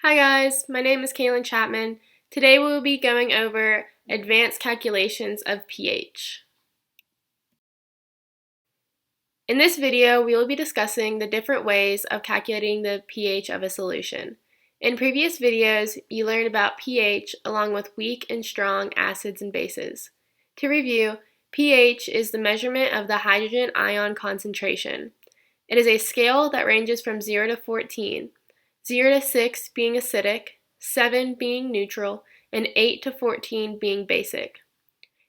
Hi guys, my name is Kaylin Chapman. Today we will be going over advanced calculations of pH. In this video, we will be discussing the different ways of calculating the pH of a solution. In previous videos, you learned about pH along with weak and strong acids and bases. To review, pH is the measurement of the hydrogen ion concentration. It is a scale that ranges from 0 to 14, 0 to 6 being acidic, 7 being neutral, and 8 to 14 being basic.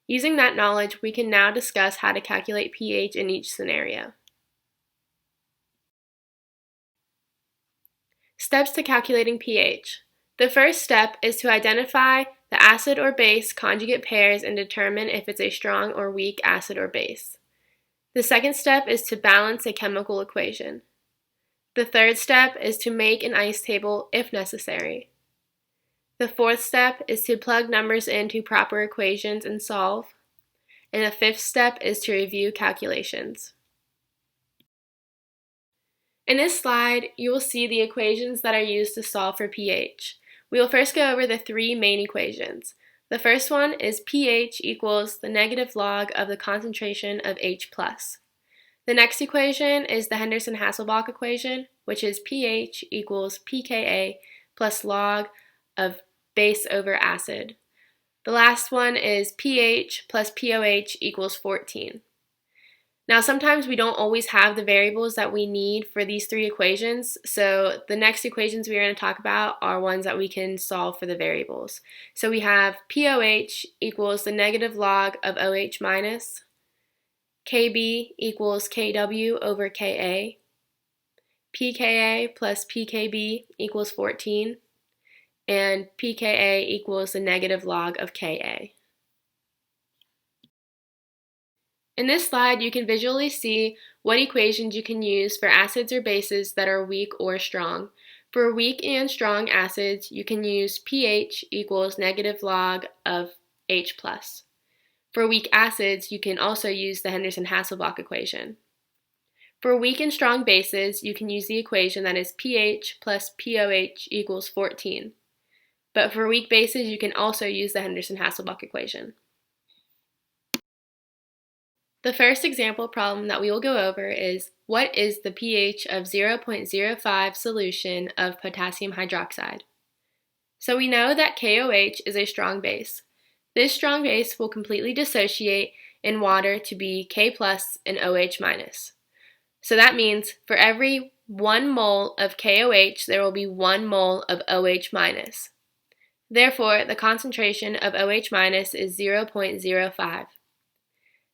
Using that knowledge, we can now discuss how to calculate pH in each scenario. Steps to calculating pH. The first step is to identify the acid or base conjugate pairs and determine if it's a strong or weak acid or base. The second step is to balance a chemical equation. The third step is to make an ice table if necessary. The fourth step is to plug numbers into proper equations and solve. And the fifth step is to review calculations. In this slide, you will see the equations that are used to solve for pH. We will first go over the three main equations. The first one is pH equals the negative log of the concentration of H+. The next equation is the Henderson-Hasselbalch equation, which is pH equals pKa plus log of base over acid. The last one is pH plus pOH equals 14. Now sometimes we don't always have the variables that we need for these three equations, so the next equations we are going to talk about are ones that we can solve for the variables. So we have pOH equals the negative log of OH minus, Kb equals Kw over Ka, pKa plus pKb equals 14, and pKa equals the negative log of Ka. In this slide, you can visually see what equations you can use for acids or bases that are weak or strong. For weak and strong acids, you can use pH equals negative log of H+. For weak acids, you can also use the Henderson-Hasselbalch equation. For weak and strong bases, you can use the equation that is pH plus pOH equals 14. But for weak bases, you can also use the Henderson-Hasselbalch equation. The first example problem that we will go over is what is the pH of 0.05 solution of potassium hydroxide? So we know that KOH is a strong base. This strong base will completely dissociate in water to be K plus and OH minus. So that means for every 1 mole of KOH, there will be 1 mole of OH minus. Therefore, the concentration of OH minus is 0.05.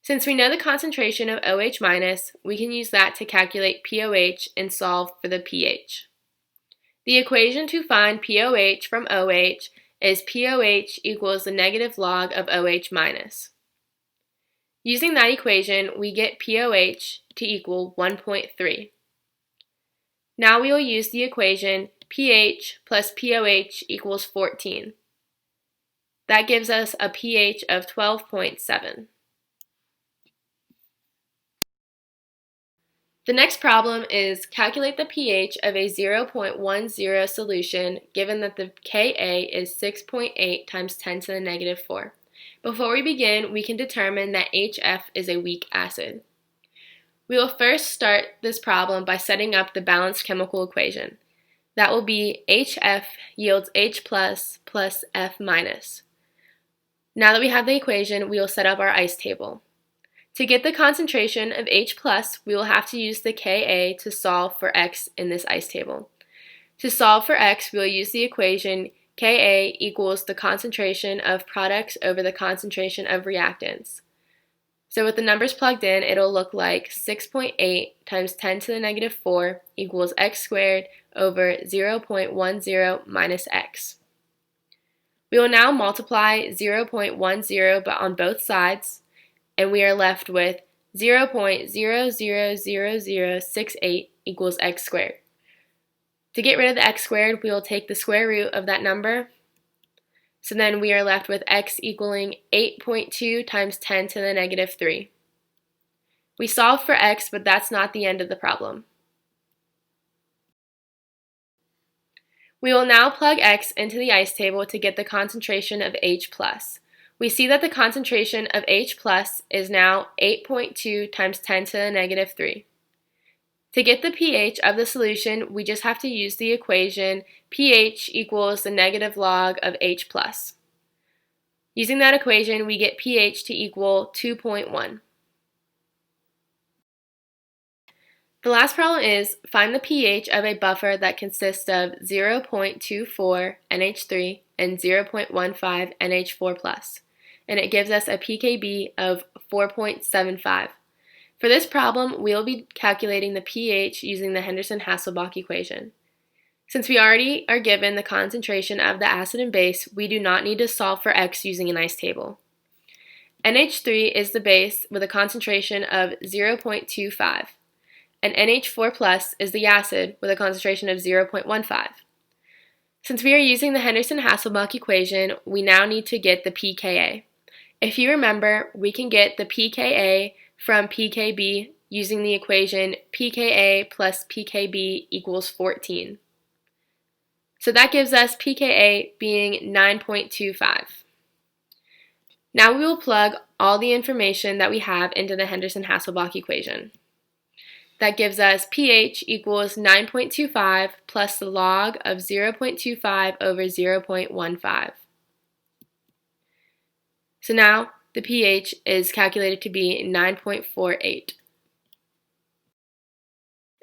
Since we know the concentration of OH minus, we can use that to calculate pOH and solve for the pH. The equation to find pOH from OH is pOH equals the negative log of OH minus. Using that equation, we get pOH to equal 1.3. Now we will use the equation pH plus pOH equals 14. That gives us a pH of 12.7. The next problem is calculate the pH of a 0.10 solution given that the Ka is 6.8 times 10 to the negative 4. Before we begin, we can determine that HF is a weak acid. We will first start this problem by setting up the balanced chemical equation. That will be HF yields H plus F minus. Now that we have the equation, we will set up our ice table. To get the concentration of H+, we will have to use the Ka to solve for X in this ice table. To solve for X, we will use the equation Ka equals the concentration of products over the concentration of reactants. So with the numbers plugged in, it'll look like 6.8 times 10 to the negative 4 equals X squared over 0.10 minus X. We will now multiply 0.10 but on both sides, and we are left with 0.000068 equals X squared. To get rid of the X squared, we will take the square root of that number. So then we are left with X equaling 8.2 times 10 to the negative 3. We solved for X, but that's not the end of the problem. We will now plug X into the ice table to get the concentration of H+. We see that the concentration of H+ is now 8.2 times 10 to the negative 3. To get the pH of the solution, we just have to use the equation pH equals the negative log of H+. Using that equation, we get pH to equal 2.1. The last problem is find the pH of a buffer that consists of 0.24 NH3 and 0.15 NH4+, and it gives us a pKb of 4.75. For this problem, we will be calculating the pH using the Henderson-Hasselbalch equation. Since we already are given the concentration of the acid and base, we do not need to solve for X using an ice table. NH3 is the base with a concentration of 0.25. And NH4+ is the acid with a concentration of 0.15. Since we are using the Henderson-Hasselbalch equation, we now need to get the pKa. If you remember, we can get the pKa from pKb using the equation pKa plus pKb equals 14. So that gives us pKa being 9.25. Now we will plug all the information that we have into the Henderson-Hasselbalch equation. That gives us pH equals 9.25 plus the log of 0.25 over 0.15. So now the pH is calculated to be 9.48.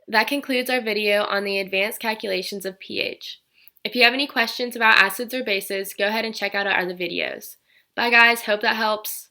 That concludes our video on the advanced calculations of pH. If you have any questions about acids or bases, go ahead and check out our other videos. Bye guys, hope that helps.